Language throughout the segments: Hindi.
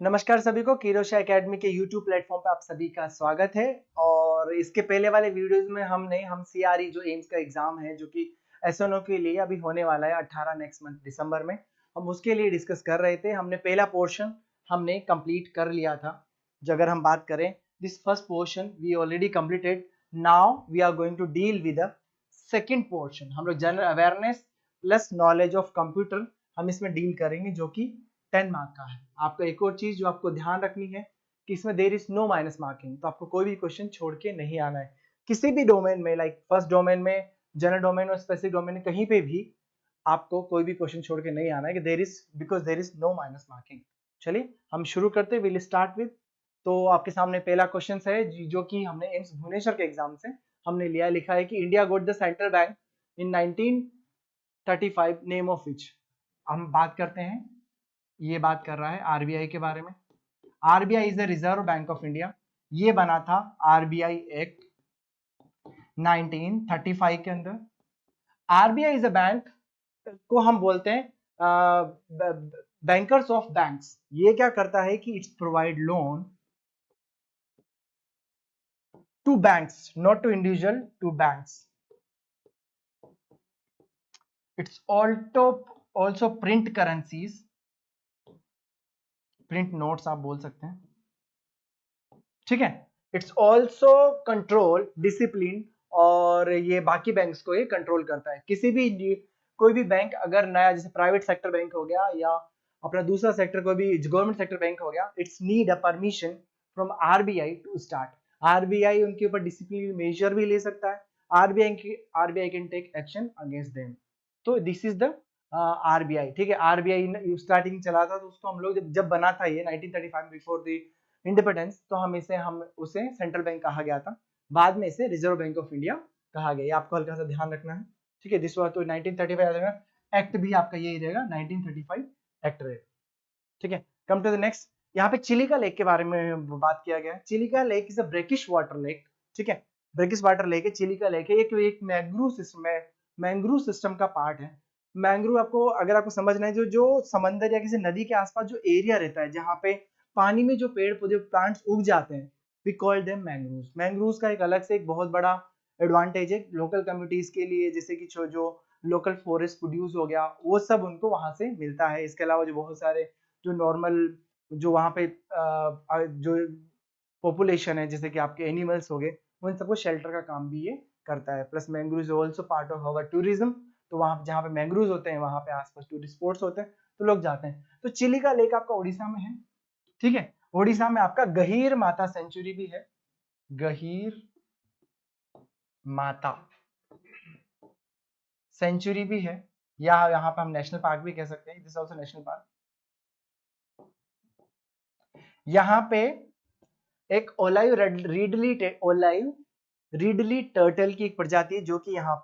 नमस्कार सभी को, किरोशा एकेडमी के यूट्यूब प्लेटफॉर्म पे आप सभी का स्वागत है। और इसके पहले वाले वीडियोस में हम सीआरई जो एम्स का एग्जाम है जो कि एसएनओ के लिए अभी होने वाला है 18 नेक्स्ट मंथ दिसंबर में, हम उसके लिए डिस्कस कर रहे थे। हमने पहला पोर्शन हमने कंप्लीट कर लिया था। जो अगर हम बात करें this first portion we already completed, now we are going to deal with the second portion. हम लोग general awareness plus knowledge of computer हम इसमें डील करेंगे जो कि 10 मार्क का है। आपको एक और चीज जो आपको ध्यान रखनी है कि इसमें there is no minus marking, तो आपको कोई भी क्वेश्चन छोड़ के नहीं आना है किसी भी डोमेन में, लाइक फर्स्ट डोमेन में, जनरल डोमेन और स्पेसिफिक डोमेन में, कहीं पे भी आपको कोई भी क्वेश्चन छोड़ के नहीं आना है कि there is no minus marking. चलिए हम शुरू करते, विल स्टार्ट विद। तो आपके सामने पहला क्वेश्चन है जो कि हमने एम्स भुवनेश्वर के एग्जाम से हमने लिखा है कि India got the central bank in 1935, name of which. हम बात करते हैं, ये बात कर रहा है आरबीआई के बारे में। RBI is the reserve bank of India. ये बना था आरबीआई एक्ट 1935 के अंदर। आरबीआई इज अ बैंक को हम बोलते हैं बैंकर्स ऑफ बैंक्स। ये क्या करता है कि it's provide loan to banks, not to individual, to banks. It's also print currencies, print notes आप बोल सकते हैं, ठीक है। इट्स ऑल्सो कंट्रोल डिसिप्लिन, और ये बाकी बैंक्स को ये कंट्रोल करता है। कोई भी बैंक अगर नया, जैसे प्राइवेट सेक्टर बैंक हो गया या अपना दूसरा सेक्टर, कोई भी गवर्नमेंट सेक्टर बैंक हो गया, it's need a permission from RBI to start. RBI उनके ऊपर डिसिप्लिन मेजर भी ले सकता है। RBI can take action against them. तो दिस इज द आरबीआई, ठीक है। आरबीआई स्टार्टिंग चला था, तो उसको हम लोग जब बना था ये 1935 बिफोर द इंडिपेंडेंस, तो हम उसे सेंट्रल बैंक कहा गया था। बाद में इसे रिजर्व बैंक ऑफ इंडिया कहा गया। ये आपको हल्का सा ध्यान रखना है, ठीक है। दिस वाज तो 1935 एक्ट भी आपका यही रहेगा, 1935 एक्ट रहेगा, ठीक है। कम टू द नेक्स्ट, यहाँ पे चिलिका लेक के बारे में बात किया गया है। Chilika lake is a brackish water lake, ठीक है। ब्रेकिश वाटर लेक है, चिलिका लेक है। एक मैंग्रोव सिस्टम है, मैंग्रोव सिस्टम का पार्ट है। मैंग्रोव आपको, अगर आपको समझना है, जो समंदर या किसी नदी के आसपास जो एरिया रहता है जहाँ पे पानी में जो पेड़ पौधे प्लांट्स उग जाते हैं, we call them mangroves. Mangroves का एक अलग से एक बहुत बड़ा एडवांटेज है लोकल कम्युनिटीज के लिए, जैसे कि जो लोकल फॉरेस्ट प्रोड्यूस हो गया वो सब उनको वहां से मिलता है। इसके अलावा जो बहुत सारे जो नॉर्मल जो वहां पे जो पॉपुलेशन है, जैसे कि आपके एनिमल्स हो गए, उन सबको शेल्टर का काम भी ये करता है। Plus mangroves also part of our tourism. तो वहां जहाँ पे मैंग्रोव्स होते हैं वहां पे आसपास टूरिस्ट स्पॉट्स होते हैं, तो लोग जाते हैं। तो चिलिका लेक आपका उड़ीसा में है, ठीक है। उड़ीसा में आपका गहीर माता सेंचुरी भी है, गहीर माता सेंचुरी भी है, या यहाँ पे हम नेशनल पार्क भी कह सकते हैं, दिस आल्सो नेशनल पार्क। यहाँ पे एक ओलाइव रिडली टर्टल की एक प्रजाति है जो कि यहाँ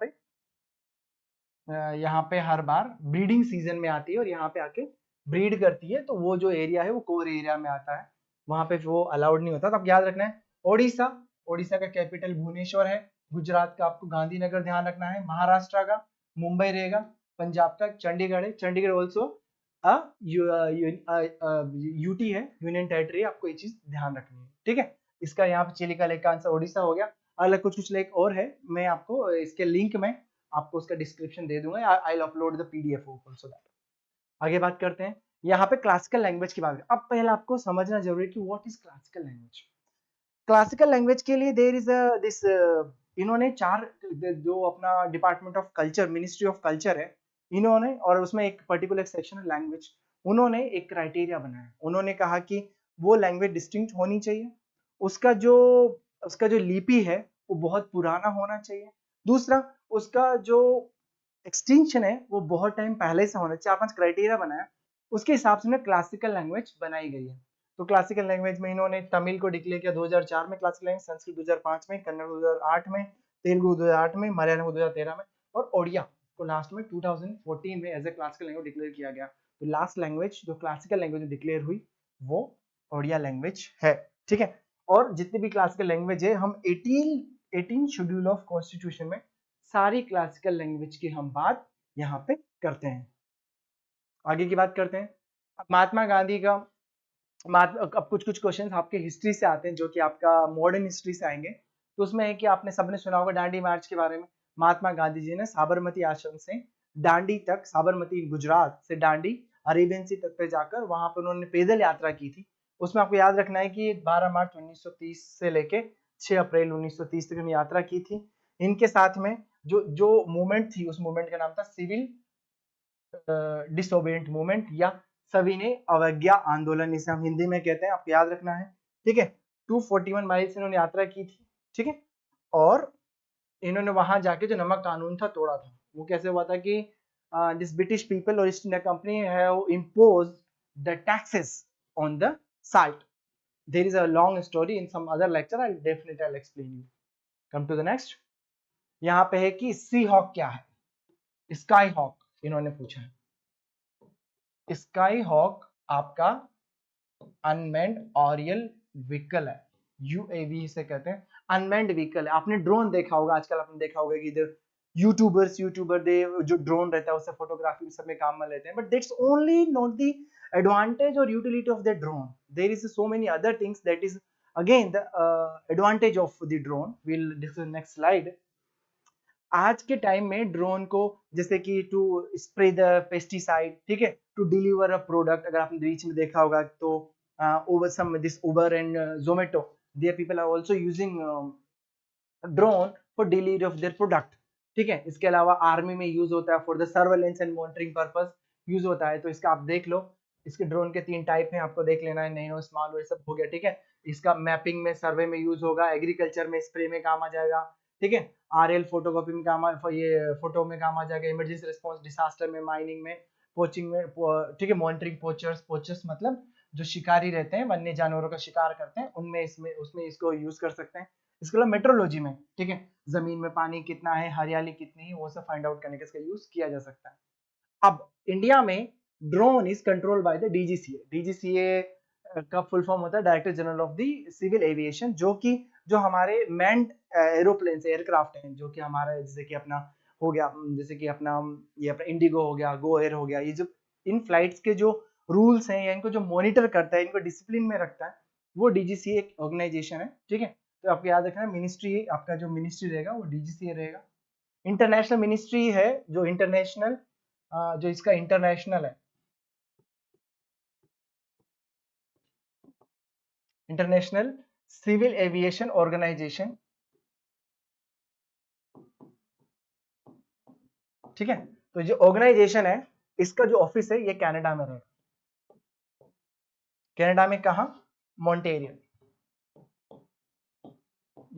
पे हर बार ब्रीडिंग सीजन में आती है और यहाँ पे आके ब्रीड करती है। तो वो जो एरिया है वो कोर एरिया में आता है, वहां पे वो अलाउड नहीं होता। तो आप याद रखना है ओडिशा, ओडिशा का कैपिटल भुवनेश्वर है। गुजरात का आपको गांधीनगर ध्यान रखना है। महाराष्ट्र का मुंबई रहेगा। पंजाब का चंडीगढ़ है, चंडीगढ़ ऑल्सो यूटी है, यूनियन टेरिटरी। आपको ये चीज ध्यान रखनी है, ठीक है। इसका यहाँ पे चिलिका लेक का आंसर ओडिशा हो गया। अलग कुछ लेक और है, मैं आपको इसके लिंक में आपको उसका डिस्क्रिप्शन दे दूंगा, I will upload the PDF also that. आगे बात करते हैं, यहाँ पे क्लासिकल लैंग्वेज की बात। अब पहले आपको समझना जरूरी है कि what is classical language. Classical language के लिए देयर इज दिस, इन्होंने चार, जो अपना department of culture, ministry of culture है, इन्होंने, और उसमें एक पर्टिकुलर सेक्शन है लैंग्वेज, उन्होंने एक क्राइटेरिया बनाया। उन्होंने कहा कि वो लैंग्वेज डिस्टिंक्ट होनी चाहिए, उसका जो लिपि है वो बहुत पुराना होना चाहिए। दूसरा, उसका जो एक्सटेंशन है वो बहुत टाइम पहले से होना चाहिए। 4-5 क्राइटेरिया बनाया, उसके हिसाब से क्लासिकल लैंग्वेज बनाई गई है। तो क्लासिकल लैंग्वेज में इन्होंने तमिल को डिक्लेयर किया 2004 में क्लासिकल लैंग्वेज, संस्कृत 2005 में, कन्नड़ 2008 में, तेलुगु 2008 में, मलयालम 2013 में, और ओडिया को लास्ट में 2014 में as a classical language declare किया गया। तो लास्ट लैंग्वेज जो क्लासिकल लैंग्वेज डिक्लेयर हुई वो ओडिया लैंग्वेज है, ठीक है। और जितनी भी क्लासिकल लैंग्वेज है, हम 18 शेड्यूल ऑफ कॉन्स्टिट्यूशन में सारी क्लासिकल लैंग्वेज की हम बात यहाँ पे करते हैं। आगे की बात करते हैं। महात्मा गांधी का अब कुछ कुछ क्वेश्चंस आपके हिस्ट्री से आते हैं जो कि आपका मॉडर्न हिस्ट्री से आएंगे। तो उसमें है कि आपने सबने सुना होगा दांडी मार्च के बारे में। महात्मा गांधी जी ने साबरमती आश्रम से दांडी तक, साबरमती गुजरात से दांडी अरेबियन सी तक पे जाकर वहां पर उन्होंने पैदल यात्रा की थी। उसमें आपको याद रखना है कि 12 मार्च 1930 से लेके 6 अप्रैल 1930 तक उन्होंने यात्रा की थी। इनके साथ में जो जो मूवमेंट थी, उस मूवमेंट का नाम था सिविल डिसोबिएंट मूवमेंट या सविनय अवज्ञा आंदोलन, इसे हम हिंदी में कहते हैं, आपको याद रखना है। ठीक है, 241 माइल्स इन्होंने यात्रा की थी। ठीक है, और इन्होंने वहां जाके जो नमक कानून था तोड़ा था। वो कैसे हुआ था कि दिस ब्रिटिश पीपल और East India Company have imposed the taxes on the salt. There is a long story in some other lecture, I definitely I explain you. Come to the next. यहाँ पे है कि सी हॉक क्या है, स्काई हॉक इन्होंने पूछा है। स्काई हॉक आपका अनमैन्ड ऑरियल व्हीकल है, यूएवी से कहते हैं। अनमैन्ड व्हीकल है। आपने ड्रोन देखा होगा, आजकल आपने देखा होगा कि इधर यूट्यूबर दे जो ड्रोन रहता है उससे फोटोग्राफी सब में काम में लेते हैं, but that's only not the advantage और utility of the drone. There is so many other things that is again the advantage of the drone. Will discuss next slide. आज के टाइम में ड्रोन को जैसे कि टू स्प्रे द पेस्टिसाइड, ठीक है, टू डिलीवर अ प्रोडक्ट। अगर आपने बीच में देखा होगा तो over some this Uber and Zomato, their people are also using drone for delivery of their product. ठीक है, इसके अलावा आर्मी में यूज होता है for the surveillance and monitoring purpose use होता है। तो इसका आप देख लो, इसके ड्रोन के 3 टाइप हैं, आपको देख लेना है, नैनो, स्मॉल, ये सब हो गया। ठीक है, इसका मैपिंग में, सर्वे में यूज होगा, एग्रीकल्चर में स्प्रे में काम आ जाएगा। ठीक है, आरएल फोटोकॉपी में काम ये फोटो में काम आ जाएगा, इमरजेंसी रिस्पांस, डिसास्टर में, माइनिंग में, पोचिंग में। ठीक है, मॉनिटरिंग पोचर्स मतलब जो शिकारी रहते हैं, वन्य जानवरों का शिकार करते हैं, उनमें इसमें उसमें इसको यूज कर सकते हैं। इसके अलावा मेट्रोलॉजी में, ठीक है, जमीन में पानी कितना है, हरियाली कितनी है, वो सब फाइंड आउट करने का इसका यूज किया जा सकता है। अब इंडिया में drone is control by the DGCA. DGCA का फुल फॉर्म होता है director general of the civil aviation, जो कि जो हमारे मैन्ड एरोप्लेन एयरक्राफ्ट हैं, जो कि हमारा जैसे कि अपना हो गया, जैसे कि अपना ये अपना इंडिगो हो गया, गो एयर हो गया, ये जो इन फ्लाइट्स के जो रूल्स हैं या इनको जो मॉनिटर करता है, इनको डिसिप्लिन में रखता है, वो डीजीसीए एक ऑर्गेनाइजेशन है। ठीक है, तो आपको याद रखना, मिनिस्ट्री, आपका जो मिनिस्ट्री रहेगा वो डीजीसीए रहेगा। इंटरनेशनल मिनिस्ट्री है जो इंटरनेशनल, जो इसका इंटरनेशनल है, इंटरनेशनल सिविल एविएशन ऑर्गेनाइजेशन। ठीक है, तो जो ऑर्गेनाइजेशन है, इसका जो ऑफिस है ये कनाडा में रहेगा। कनाडा में कहा? मॉन्टेरियल,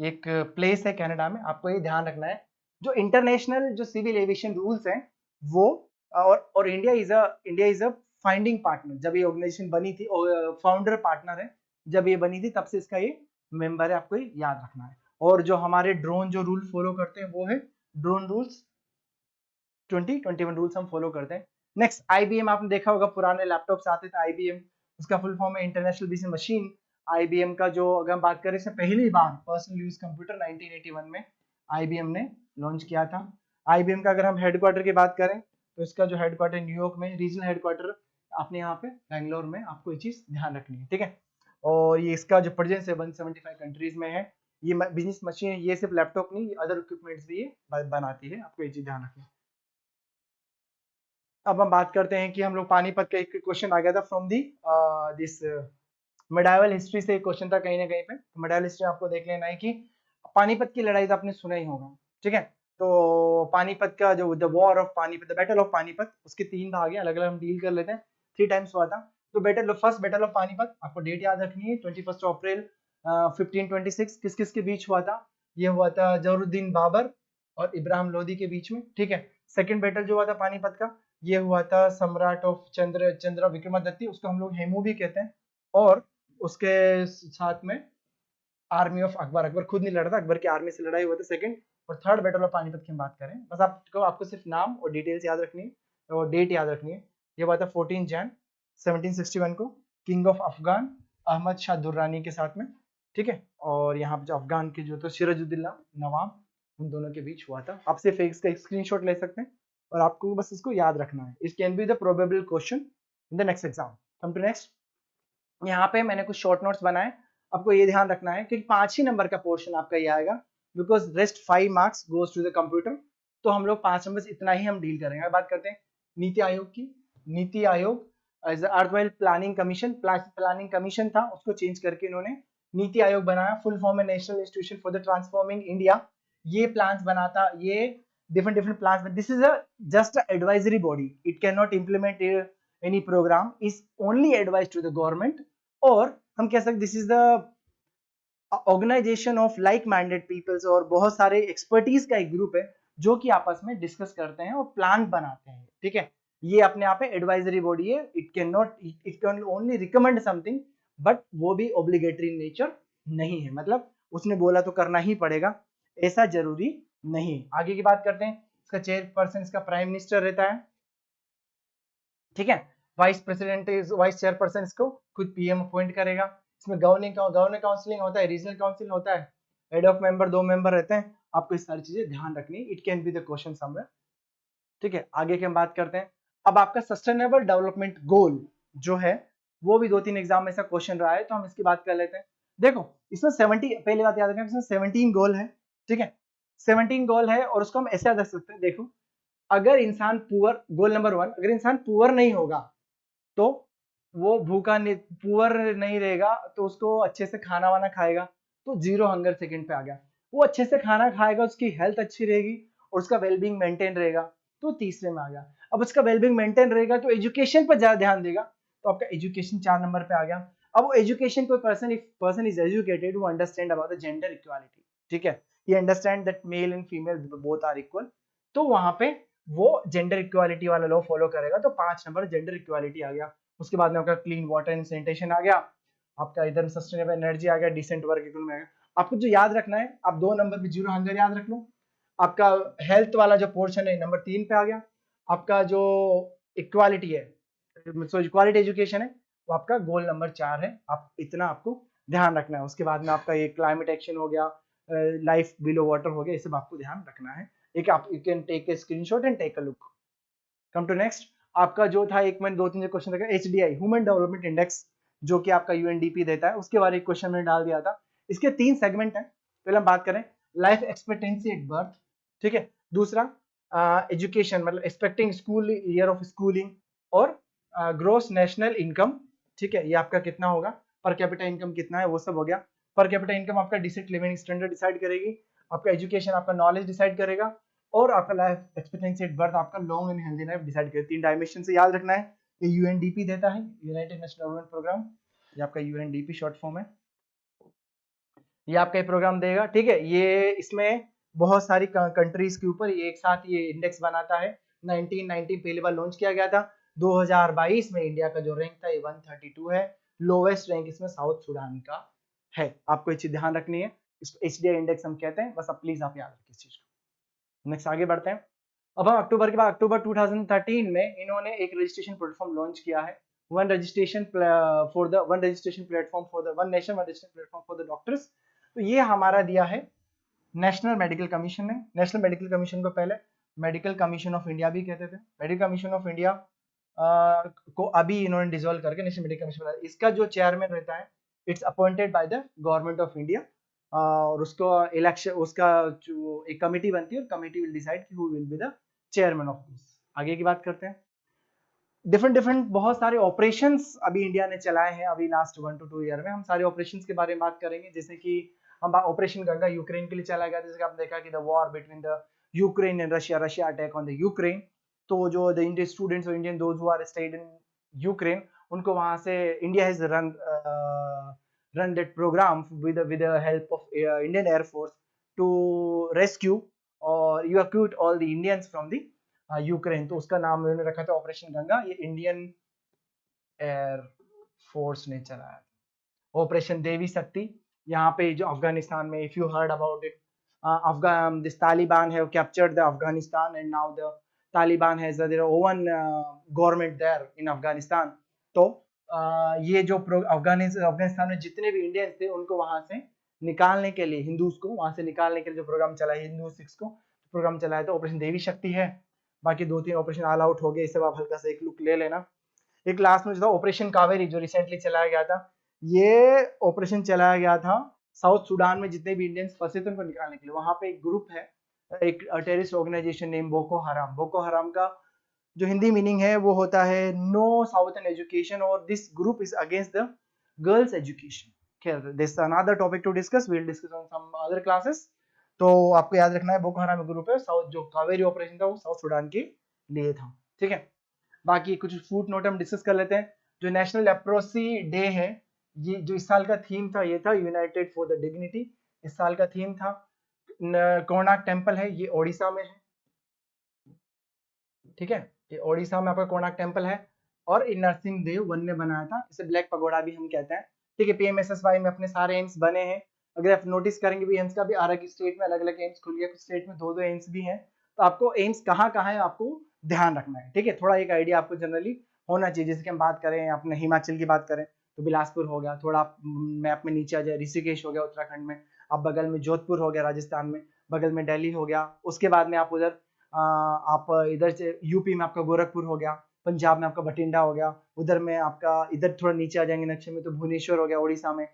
एक प्लेस है कनाडा में, आपको ये ध्यान रखना है। जो इंटरनेशनल जो सिविल एविएशन रूल्स हैं वो, और India is a finding partner. जब ये ऑर्गेनाइजेशन बनी थी, फाउंडर पार्टनर है, जब ये बनी थी तब से इसका ये मेंबर है, आपको ये याद रखना है। और जो हमारे ड्रोन जो रूल फॉलो करते हैं वो है ड्रोन रूल्स 2021 रूल्स हम फॉलो करते हैं। नेक्स्ट, आईबीएम आपने देखा होगा, पुराने लैपटॉप्स आते थे आईबीएम, उसका फुल फॉर्म है इंटरनेशनल बिजनेस मशीन। आईबीएम का जो अगर हम बात करें, इससे पहली बार पर्सनल यूज कंप्यूटर 1981 में आईबीएम ने लॉन्च किया था। आईबीएम का अगर हम हेडक्वार्टर की बात करें तो इसका जो हेडक्वार्टर न्यूयॉर्क में, रीजनल हेडक्वार्टर अपने यहाँ पे बैंगलोर में, आपको ये चीज ध्यान रखनी है। ठीक है, और ये इसका जो प्रेजेंस है 175 कंट्रीज में है। ये बिजनेस मशीन है, ये सिर्फ लैपटॉप नहीं, अदर इक्विपमेंट्स भी ये बनाती है, आपको ये चीज ध्यान रखनी है। अब हम बात करते हैं कि हम लोग पानीपत का, एक क्वेश्चन आ गया था from the this medieval history से, एक क्वेश्चन था कहीं ना कहीं पे। तो मेडाइवल हिस्ट्री आपको देख लेना है कि पानीपत की लड़ाई तो आपने सुना ही होगा। ठीक है, तो पानीपत का जो the war of Panipat, the battle of Panipat, उसके 3 भाग हैं, अलग अलग हम डील कर लेते हैं। 3 टाइम्स हुआ था। तो फर्स्ट बैटल ऑफ पानीपत, आपको डेट याद रखनी है, 21 अप्रैल 1526। किस किस के बीच हुआ था? ये हुआ था जहरुद्दीन बाबर और इब्राहिम लोदी के बीच में। ठीक है, सेकंड बैटल जो हुआ था पानीपत का, ये हुआ था सम्राट ऑफ चंद्र विक्रमादित्य, उसको हम लोग हेमू भी कहते हैं। और उसके साथ में आर्मी ऑफ अकबर, अकबर खुद नहीं लड़ा था, अकबर की आर्मी से लड़ाई हुआ था सेकंड। और थर्ड बैटल ऑफ पानीपत की हम बात करें, बस आपको सिर्फ नाम और डिटेल्स याद रखनी है और डेट याद रखनी है। ये हुआ था 14 जैन 1761 को, किंग ऑफ अफगान अहमद शाह दुर्रानी के साथ में। ठीक है, और यहाँ पे जो अफगान के जो तो सिराजुद्दौला नवाब, उन दोनों के बीच हुआ था। आप सिर्फ इसका एक स्क्रीनशॉट ले सकते हैं और आपको बस इसको याद रखना है। It can be the probable question in the next exam. Come to next. यहाँ पे मैंने कुछ शॉर्ट नोट्स बनाए, आपको ये ध्यान रखना है कि 5 ही नंबर का पोर्शन आपका ये आएगा, because rest 5 marks goes to the computer. तो हम लोग 5 नंबर इतना ही हम डील करेंगे। बात करते हैं नीति आयोग की। नीति आयोग एज अर्थ प्लानिंग कमीशन, प्लानिंग कमीशन था, उसको चेंज करके इन्होंने नीति आयोग बनाया। फुल फॉर्म है national institution for the transforming India. ये प्लान्स बनाता, ये different different plans, this is a just advisory body, it can not implement any programme, is only advise to the government. और हम कह सकते this is the organisation of like minded peoples, और बहुत सारे एक्सपर्टीज का एक ग्रुप है जो कि आपस में डिस्कस करते हैं और प्लान बनाते हैं। ठीक है, ये अपने आप में एडवाइजरी बॉडी है, it can not, it can only recommend something, but वो भी ऑब्लिगेटरी नेचर नहीं है, मतलब उसने बोला तो करना ही पड़ेगा, ऐसा जरूरी नहीं। आगे की बात करते हैं, इसका चेयरपर्सन इसका प्राइम मिनिस्टर रहता है। ठीक है, vice president is vice chairperson, इसको खुद पीएम अपॉइंट करेगा। इसमें गवर्नर काउंसिलिंग होता है, रीजनल काउंसिल होता है, हेड ऑफ मेंबर 2 मेंबर रहते हैं। आपको ये सारी चीजें ध्यान रखनी, it can be the question somewhere. ठीक है, आगे की हम बात करते हैं। अब आपका सस्टेनेबल डेवलपमेंट गोल जो है वो भी 2-3 एग्जाम में ऐसा क्वेश्चन रहा है, तो हम इसकी बात कर लेते हैं। देखो इसमें 70, पहली बात याद रखना, इसमें 17 गोल है। ठीक है, 17 गोल है, और उसको हम ऐसे याद रख सकते हैं। देखो अगर इंसान पुअर, गोल नंबर 1, अगर इंसान पुअर नहीं होगा तो वो भूखा नहीं, पुअर नहीं रहेगा, तो उसको अच्छे से खाना वाना खाएगा, तो जीरो हंगर सेकंड पे आ गया। वो अच्छे से खाना खाएगा, उसकी हेल्थ अच्छी रहेगी और उसका वेलबींग मेंटेन रहेगा, तो तीसरे में आ गया। अब उसका वेलबींग मेंटेन रहेगा तो एजुकेशन पर ज्यादा ध्यान देगा, तो आपका एजुकेशन 4 नंबर पे आ गया। अब वो एजुकेशन, कोई person, if person is educated, वो understand about the gender equality. ठीक है, ये understand that male and female both are equal, तो वहां पे वो जेंडर इक्वालिटी वाला लॉ फॉलो करेगा, तो 5 नंबर जेंडर इक्वालिटी आ गया। उसके बाद में आपका क्लीन वाटर एंड सैनिटेशन आ गया, आपका इधर सस्टेनेबल एनर्जी आ गया, डिसेंट वर्क इकोनॉमी आ गया। आपको जो याद रखना है, आप 2 नंबर पे जीरो हंगर याद रख लो। आपका हेल्थ वाला जो पोर्शन है नंबर 3 पे आ गया। आपका जो इक्वालिटी है, सो इक्वालिटी एजुकेशन है, वो आपका गोल नंबर 4 है। आप इतना आपको ध्यान रखना है। उसके बाद में आपका ये क्लाइमेट एक्शन हो गया, लाइफ बिलो वाटर हो गया, ये सब आपको ध्यान रखना है। एक आप you can take a screenshot and take a look. Come to next, आपका जो था, एक मैंने 2-3 क्वेश्चन देखा, एचडीआई ह्यूमन डेवलपमेंट इंडेक्स, जो कि आपका यूएनडीपी देता है, उसके बारे में क्वेश्चन मैंने डाल दिया था। इसके 3 सेगमेंट हैं। पहले हम बात करें लाइफ एक्सपेक्टेंसी एट बर्थ। ठीक है, दूसरा एजुकेशन, मतलब expecting school year of schooling, और ग्रोस नेशनल इनकम। ठीक है, ये आपका कितना होगा, पर कैपिटा इनकम कितना है, वो सब हो गया। पर कैपिटा इनकम आपका डिसेंट लिविंग स्टैंडर्ड डिसाइड करेगी, आपका एजुकेशन आपका नॉलेज डिसाइड करेगा, और आपका लाइफ एक्सपेक्टेंसी एट बर्थ आपका long and healthy life decide करे। 3 डायमेंशन से याद रखना है। ये यूएनडीपी देता है, यूनाइटेड नेशनल डेवलपमेंट प्रोग्राम, ये आपका यूएनडीपी शॉर्ट फॉर्म है, ये आपका प्रोग्राम देगा। ठीक है, ये इसमें बहुत सारी कंट्रीज के ऊपर एक साथ ये इंडेक्स बनाता है। 1990 पहली बार लॉन्च किया गया था। 2022 में इंडिया का जो रैंक था ये 132 है। लोवेस्ट रैंक इसमें साउथ सुडान का है। आपको ये चीज ध्यान रखनी है, इसको एचडीआई इंडेक्स हम कहते हैं, बस आप प्लीज आप याद रखिए इस चीज को। नेक्स्ट आगे बढ़ते हैं। अब हम अक्टूबर के बाद, अक्टूबर 2013 में इन्होंने एक रजिस्ट्रेशन प्लेटफॉर्म लॉन्च किया है, one registration platform for the one nation one registration platform for the doctors. तो ये हमारा दिया है नेशनल मेडिकल कमीशन ने। नेशनल मेडिकल कमीशन को पहले मेडिकल कमीशन ऑफ इंडिया भी कहते थे। मेडिकल कमीशन ऑफ इंडिया को अभी इन्होंने डिसॉल्व करके नेशनल मेडिकल कमीशन बनाया। इसका जो चेयरमैन रहता है, it's appointed by the government of India, और उसको इलेक्शन, उसका जो एक कमेटी बनती है, और committee will decide who will be the chairman of this. आगे की बात करते हैं। डिफरेंट डिफरेंट बहुत सारे ऑपरेशंस अभी इंडिया ने चलाए हैं, अभी लास्ट 1 to 2 ईयर में। हम सारे ऑपरेशंस के बारे में बात करेंगे, जैसे कि हम ऑपरेशन गंगा यूक्रेन के लिए चलाया गया, जैसे कि आपने देखा कि the war between the Ukraine and Russia, Russia attack on the Ukraine. तो जो द इंडियन स्टूडेंट्स और Indian those who are stayed in Ukraine, उनको वहां से India has run that program with the help of Indian Air Force to rescue or evacuate all the Indians from the Ukraine. तो उसका नाम उन्होंने रखा था ऑपरेशन गंगा। ये इंडियन एयर फोर्स ने चलाया। ऑपरेशन देवी शक्ति, यहाँ पे जो अफगानिस्तान में, if you heard about it, Afghan this Taliban have captured the Afghanistan and now the Taliban has their own government there in Afghanistan. तो ये जो अफगानिस्तान में जितने भी इंडियंस थे, उनको वहां से निकालने के लिए, हिंदूज को वहां से निकालने के लिए जो प्रोग्राम चलाया, हिंदू सिक्स को प्रोग्राम चलाया, तो ऑपरेशन देवी शक्ति है। बाकी 2-3 ऑपरेशन ऑल आउट हो गए, इस सब आप हल्का सा एक लुक ले लेना। एक लास्ट में जो था ऑपरेशन कावेरी जो रिसेंटली चलाया गया था, ये ऑपरेशन चलाया गया था साउथ सूडान में जितने भी इंडियंस फंसे थे उनको निकालने के लिए। वहां पे एक ग्रुप है, एक terrorist organisation name Boko Haram. Boko Haram का जो हिंदी मीनिंग है वो होता है नो साउथर्न एजुकेशन, और this group is against the girls education. खैर this another topic to discuss, we will discuss on some other classes. तो आपको याद रखना है बोको हराम ग्रुप है, साउथ जो कावेरी ऑपरेशन था वो साउथ सूडान के लिए था, ठीक है। बाकी कुछ फूट नोट हम डिस्कस कर लेते हैं। जो नेशनल लेप्रोसी डे है, ये जो इस साल का थीम था ये था यूनाइटेड फॉर द डिग्निटी। इस साल का थीम था कोणार्क टेम्पल है, ये ओडिशा में है, ठीक है। ये ओडिशा में आपका कोणार्क टेम्पल है, और ये नरसिंह देव वन ने बनाया था, इसे ब्लैक पगोड़ा भी हम कहते हैं, ठीक है। पीएमएसएसवाई में अपने सारे एम्स बने हैं। अगर आप नोटिस करेंगे भी एम्स का भी अलग स्टेट में अलग अलग एम्स खुल गया, कुछ स्टेट में दो दो एम्स भी हैं। तो आपको एम्स कहाँ कहाँ है आपको ध्यान रखना है, ठीक है। थोड़ा एक आइडिया आपको जनरली होना चाहिए। जैसे कि हम बात करें अपने हिमाचल की बात करें तो बिलासपुर हो गया, थोड़ा आप मैप में नीचे आ जाए ऋषिकेश हो गया उत्तराखंड में, अब बगल में जोधपुर हो गया राजस्थान में, बगल में दिल्ली हो गया। उसके बाद में आप उधर आप इधर से यूपी में आपका गोरखपुर हो गया, पंजाब में आपका बठिंडा हो गया, उधर में आपका इधर थोड़ा नीचे आ जाएंगे नक्शे में तो भुवनेश्वर हो गया उड़ीसा में,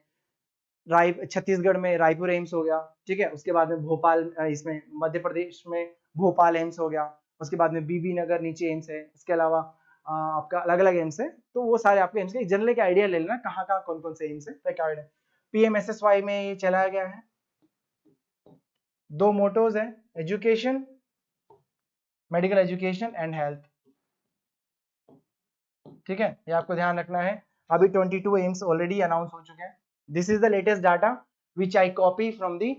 छत्तीसगढ़ में रायपुर एम्स हो गया, ठीक है। उसके बाद में भोपाल, इसमें मध्य प्रदेश में भोपाल एम्स हो गया। उसके बाद में बीबी नगर नीचे एम्स है। इसके अलावा आपका अलग अलग एम्स है, तो वो सारे आपके एम्स के जनरल का आइडिया ले लेना कहाँ कहाँ कौन कौन से एम्स है, तो आइडिया। पीएमएसएसवाई में ये चलाया गया है, दो मोटोज है, education, medical education and health, ठीक है। ये आपको ध्यान रखना है। अभी 22 एम्स ऑलरेडी अनाउंस हो चुके हैं। This is the latest data which I copy from the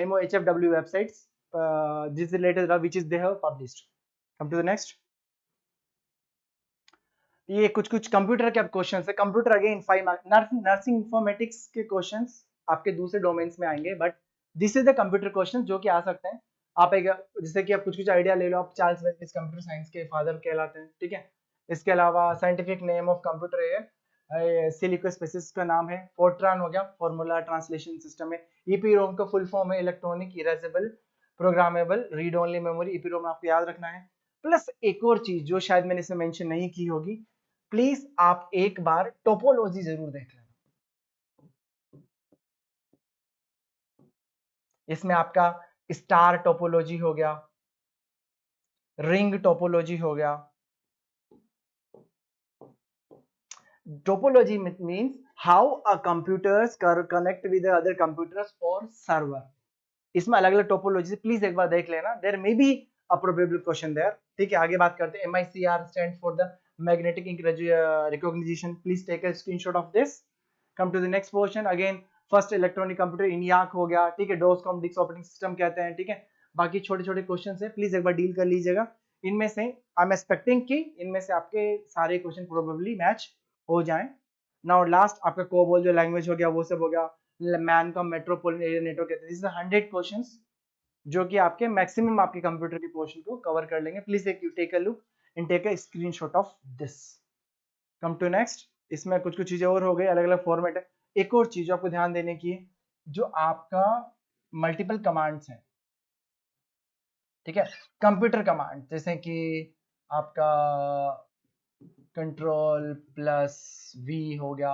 MOHFW websites, this is the latest data which is they have published. Come to the next. ये कुछ कुछ कंप्यूटर के क्वेश्चंस है। Computer again 5 marks, nursing informatics के क्वेश्चंस आपके दूसरे डोमेन्स में आएंगे, but this is the computer question जो कि आ सकते हैं। आप एक जैसे कि आप कुछ कुछ आइडिया ले लो, आप चार्ल्स बेबेज कंप्यूटर साइंस के फादर कहलाते हैं, ठीक है। इसके अलावा साइंटिफिक नेम ऑफ कंप्यूटर है सिलिकोस्पेसिस का नाम है, फोर्ट्रान हो गया, फॉर्मूला ट्रांसलेशन सिस्टम है। ईपीरोम का फुल फॉर्म है electronic erasable programmable read only memory, EPROM आपको याद रखना है। प्लस एक और चीज जो शायद मैंने इसे मेंशन नहीं की होगी, प्लीज आप एक बार टोपोलॉजी जरूर देख लेना। इसमें आपका स्टार टोपोलॉजी हो गया, रिंग टोपोलॉजी हो गया। Topology means how a computers connect with other computers और सर्वर। इसमें अलग अलग टोपोलॉजी, प्लीज एक बार देख लेना, there may be a probable question there, ठीक है। आगे बात करते हैं। MICR stand for the magnetic ink recognition, please take a screenshot of this. Come to the next portion. Again first electronic computer ENIAC हो गया, ठीक है। डोसकॉम डिस्क ऑपरेटिंग सिस्टम कहते हैं, ठीक है। बाकी छोटे छोटे क्वेश्चन है, प्लीज एक बार डील कर लीजिएगा। इनमें से आई एम एक्सपेक्टिंग कि इनमें से आपके सारे क्वेश्चन प्रोबेबली मैच हो जाएं। नाउ लास्ट आपका कोबोल जो लैंग्वेज हो गया वो सब हो गया, मैन का मेट्रोपोलिटन एरिया नेटवर्क कहते हैं। दिस इज 100 क्वेश्चंस जो कि आपके मैक्सिमम आपके कंप्यूटर के पोर्शन को कवर कर लेंगे। Please take a look and take a screenshot of this. Come to next. इसमें कुछ कुछ चीजें और हो गई, अलग अलग फॉर्मेट है। एक और चीज आपको ध्यान देने की है, जो आपका मल्टीपल कमांड्स है, ठीक है। कंप्यूटर कमांड जैसे कि आपका कंट्रोल प्लस V हो गया,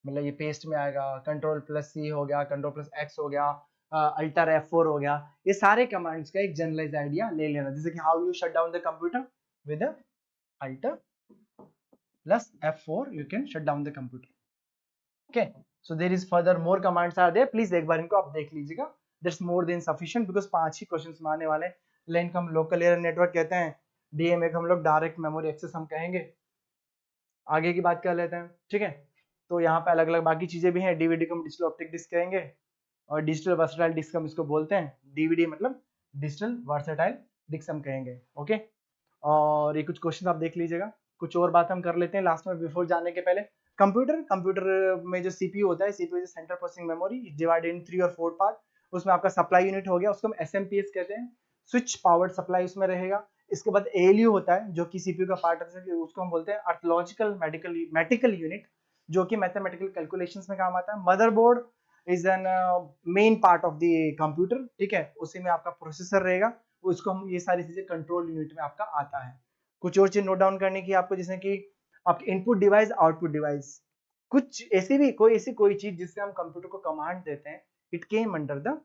मतलब ये पेस्ट में आएगा, कंट्रोल प्लस C हो गया, कंट्रोल प्लस X हो गया, अल्टर F4 हो गया। ये सारे कमांड्स का एक जनरलाइज आइडिया ले लेना, जैसे कि how you shut down the computer with alter plus F4 you can shut down the computer. Okay, so there is further more commands are there, please एक बार इनको आप देख लीजिएगा। That's more than sufficient because 5 he questions में आने वाले हैं। लेन को हम लोकल एरिया नेटवर्क कहते हैं, DMA को हम लोग डायरेक्ट मेमोरी एक्सेस हम कहेंगे। आगे की बात कर लेते हैं, ठीक है। तो यहाँ पे अलग अलग बाकी चीजें भी हैं। DVD को हम डिजिटल ऑप्टिक डिस्क कहेंगे, और डिजिटल वर्सेटाइल डिस्क हम इसको बोलते हैं। DVD मतलब डिजिटल वर्सेटाइल डिस्क हम कहेंगे, ओके। और ये कुछ क्वेश्चन आप देख लीजिएगा। कुछ और बात हम कर लेते हैं लास्ट में बिफोर जाने के पहले। कंप्यूटर में जो CPU होता है, CPU central processing memory, divided in 3 और 4 पार्ट। उसमें आपका सप्लाई यूनिट हो गया, उसको हम SMPS कहते हैं, स्विच पावर्ड सप्लाई उसमें रहेगा। इसके बाद ALU होता है जो कि CPU का पार्ट है, उसको हम बोलते हैं अर्थोलॉजिकल मेडिकल यूनिट, जो कि मैथमेटिकल कैलकुलेशंस में काम आता है। Motherboard is an main part of the computer, ठीक है। उसी में आपका प्रोसेसर रहेगा, उसको हम ये सारी चीजें कंट्रोल यूनिट में आपका आता है। कुछ और चीज नोट डाउन करने की आपको, जैसे कि आपके इनपुट डिवाइस, आउटपुट डिवाइस, कुछ ऐसी भी कोई चीज जिससे हम कंप्यूटर को कमांड देते हैं, it came under the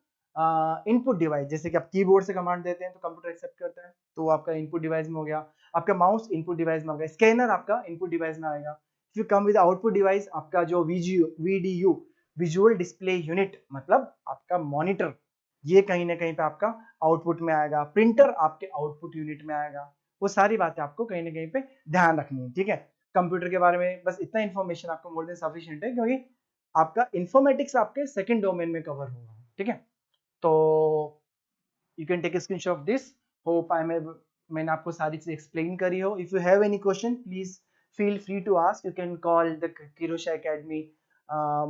input device. जैसे कि आप कीबोर्ड से कमांड देते हैं तो कंप्यूटर एक्सेप्ट करता है, तो वो आपका इनपुट डिवाइस में हो गया। आपका माउस इनपुट डिवाइस में हो गया, स्कैनर आपका इनपुट डिवाइस में आएगा। If you come with output device, आपका जो वीडीयू, विजुअल डिस्प्ले यूनिट, मतलब आपका मॉनिटर, ये कहीं ना कहीं पे आपका आउटपुट में आएगा। प्रिंटर आपके आउटपुट यूनिट में आएगा। वो सारी बातें आपको कहीं ना कहीं पे ध्यान रखनी है, ठीक है। कंप्यूटर के बारे में बस इतना इन्फॉर्मेशन आपको मोर देन सफिशिएंट है, क्योंकि आपका इंफॉर्मेटिक्स आपके सेकंड डोमेन में कवर होगा, ठीक है। तो you can take screenshot of this. Hope मैंने आपको सारी चीज एक्सप्लेन करी हो। If you have any question, please feel free to ask. You can call the Kirosha Academy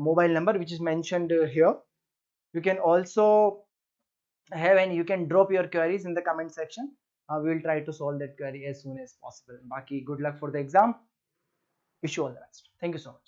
mobile number, which is mentioned here. You can also have, and you can drop your queries in the comment section. We will try to solve that query as soon as possible. Baki, good luck for the exam. Wish you all the best. Thank you so much.